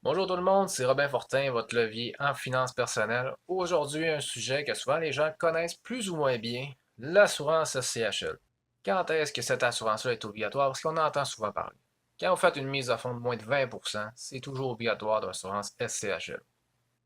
Bonjour tout le monde, c'est Robin Fortin, votre levier en finances personnelles. Aujourd'hui, un sujet que souvent les gens connaissent plus ou moins bien, l'assurance SCHL. Quand est-ce que cette assurance-là est obligatoire? Parce qu'on entend souvent parler. Quand vous faites une mise à fond de moins de 20%, c'est toujours obligatoire d'assurance SCHL.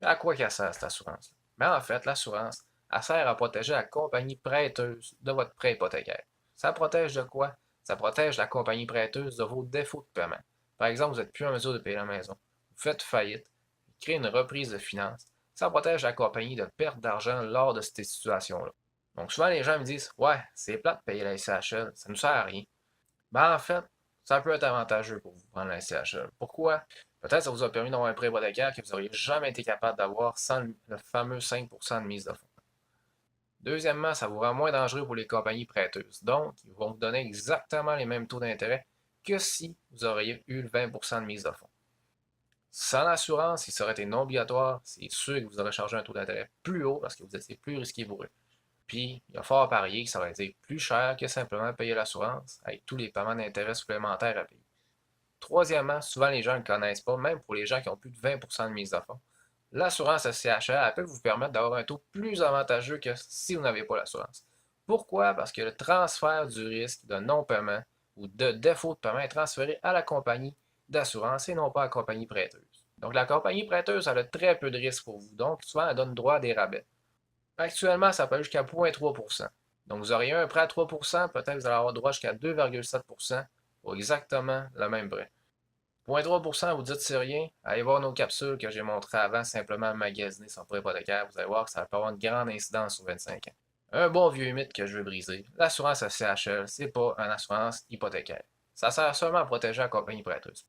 Mais à quoi qu'elle sert cette assurance? Mais en fait, l'assurance, elle sert à protéger la compagnie prêteuse de votre prêt hypothécaire. Ça protège de quoi? Ça protège la compagnie prêteuse de vos défauts de paiement. Par exemple, vous n'êtes plus en mesure de payer la maison, vous faites faillite, vous créez une reprise de finances. Ça protège la compagnie de perte d'argent lors de ces situations-là. Donc souvent les gens me disent ouais, c'est plate de payer la SCHL, ça ne nous sert à rien. Ben en fait, ça peut être avantageux pour vous prendre la SCHL. Pourquoi? Peut-être que ça vous a permis d'avoir un prêt hypothécaire que vous n'auriez jamais été capable d'avoir sans le fameux 5% de mise de fonds. Deuxièmement, ça vous rend moins dangereux pour les compagnies prêteuses. Donc, ils vont vous donner exactement les mêmes taux d'intérêt que si vous auriez eu le 20% de mise de fonds. Sans l'assurance, si ça aurait été non obligatoire, c'est sûr que vous aurez chargé un taux d'intérêt plus haut parce que vous étiez plus risqué pour eux. Puis, il y a fort à parier que ça aurait été plus cher que simplement payer l'assurance avec tous les paiements d'intérêt supplémentaires à payer. Troisièmement, souvent les gens ne le connaissent pas, même pour les gens qui ont plus de 20% de mise de fonds. L'assurance SCHL elle peut vous permettre d'avoir un taux plus avantageux que si vous n'avez pas l'assurance. Pourquoi? Parce que le transfert du risque de non-paiement ou de défaut de paiement est transféré à la compagnie d'assurance et non pas à la compagnie prêteuse. Donc la compagnie prêteuse elle a très peu de risques pour vous, donc souvent elle donne droit à des rabais. Actuellement, ça peut aller jusqu'à 0,3%. Donc vous auriez un prêt à 3%, peut-être que vous allez avoir droit jusqu'à 2,7% pour exactement le même prêt. 0,3%, vous dites c'est rien. Allez voir nos capsules que j'ai montrées avant, simplement magasiner son prêt hypothécaire. Vous allez voir que ça peut avoir une grande incidence sur 25 ans. Un bon vieux mythe que je veux briser. L'assurance CHL, c'est pas une assurance hypothécaire. Ça sert seulement à protéger la compagnie prêteuse.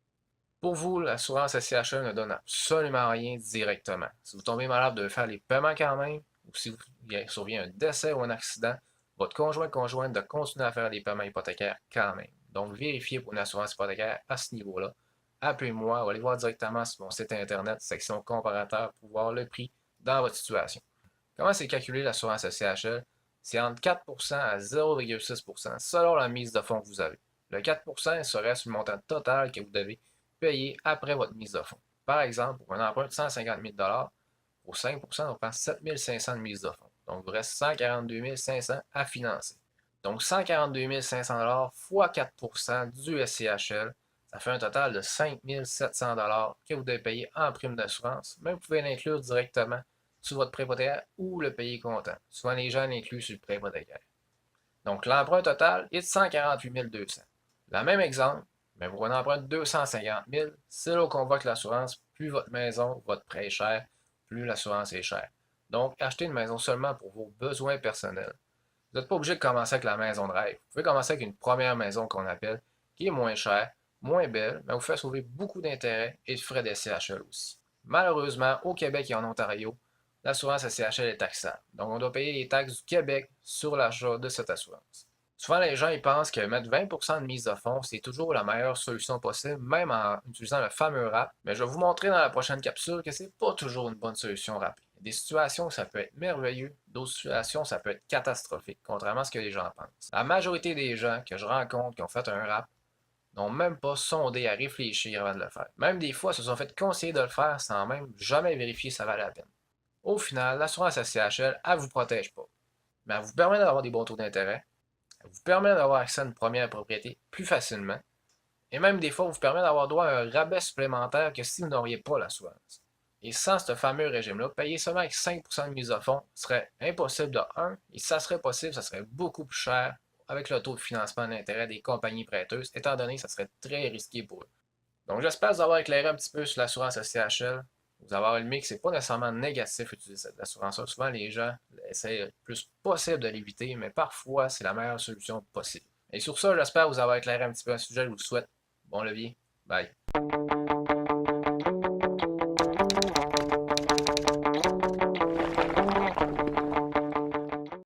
Pour vous, l'assurance SCHL ne donne absolument rien directement. Si vous tombez malade, vous devez faire les paiements quand même, ou si il survient un décès ou un accident, votre conjointe de continuer à faire les paiements hypothécaires quand même. Donc, vérifiez pour une assurance hypothécaire à ce niveau-là. Appelez-moi ou allez voir directement sur mon site internet, section comparateur, pour voir le prix dans votre situation. Comment c'est calculé l'assurance SCHL? C'est entre 4% à 0,6% selon la mise de fonds que vous avez. Le 4% serait sur le montant total que vous devez payer après votre mise de fonds. Par exemple, pour un emprunt de 150 000 pour 5%, on prend 7 500 de mise de fonds. Donc, il vous reste 142 500 à financer. Donc, 142 500 fois 4% du SCHL, ça fait un total de 5 700 que vous devez payer en prime d'assurance. Mais vous pouvez l'inclure directement sur votre prêt hypothécaire ou le payer comptant. Souvent, les gens l'incluent sur le prêt hypothécaire. Donc, l'emprunt total est de 148 200. Le même exemple, mais pour un emprunt de 250 000, c'est là qu'on voit que l'assurance, plus votre maison, votre prêt est cher, plus l'assurance est chère. Donc, achetez une maison seulement pour vos besoins personnels. Vous n'êtes pas obligé de commencer avec la maison de rêve. Vous pouvez commencer avec une première maison qu'on appelle, qui est moins chère, moins belle, mais vous fait sauver beaucoup d'intérêts et de frais de CHL aussi. Malheureusement, au Québec et en Ontario, l'assurance SCHL est taxable. Donc, on doit payer les taxes du Québec sur l'achat de cette assurance. Souvent, les gens ils pensent que mettre 20% de mise de fonds, c'est toujours la meilleure solution possible, même en utilisant le fameux RAP. Mais je vais vous montrer dans la prochaine capsule que c'est pas toujours une bonne solution rapide. Il y a des situations où ça peut être merveilleux, d'autres situations où ça peut être catastrophique, contrairement à ce que les gens pensent. La majorité des gens que je rencontre qui ont fait un RAP n'ont même pas sondé à réfléchir avant de le faire. Même des fois, se sont fait conseiller de le faire sans même jamais vérifier si ça valait la peine. Au final, l'assurance SCHL, elle ne vous protège pas, mais elle vous permet d'avoir des bons taux d'intérêt, elle vous permet d'avoir accès à une première propriété plus facilement, et même des fois, vous permet d'avoir droit à un rabais supplémentaire que si vous n'auriez pas l'assurance. Et sans ce fameux régime-là, payer seulement avec 5% de mise à fond serait impossible de 1, et si ça serait possible, ça serait beaucoup plus cher avec le taux de financement d'intérêt des compagnies prêteuses, étant donné que ça serait très risqué pour eux. Donc j'espère vous avoir éclairé un petit peu sur l'assurance SCHL. Vous avoir le mix, c'est pas nécessairement négatif d'utiliser cette assurance-là. Souvent, les gens essaient le plus possible de l'éviter, mais parfois, c'est la meilleure solution possible. Et sur ça, j'espère vous avoir éclairé un petit peu un sujet. Je vous souhaite bon levier. Bye.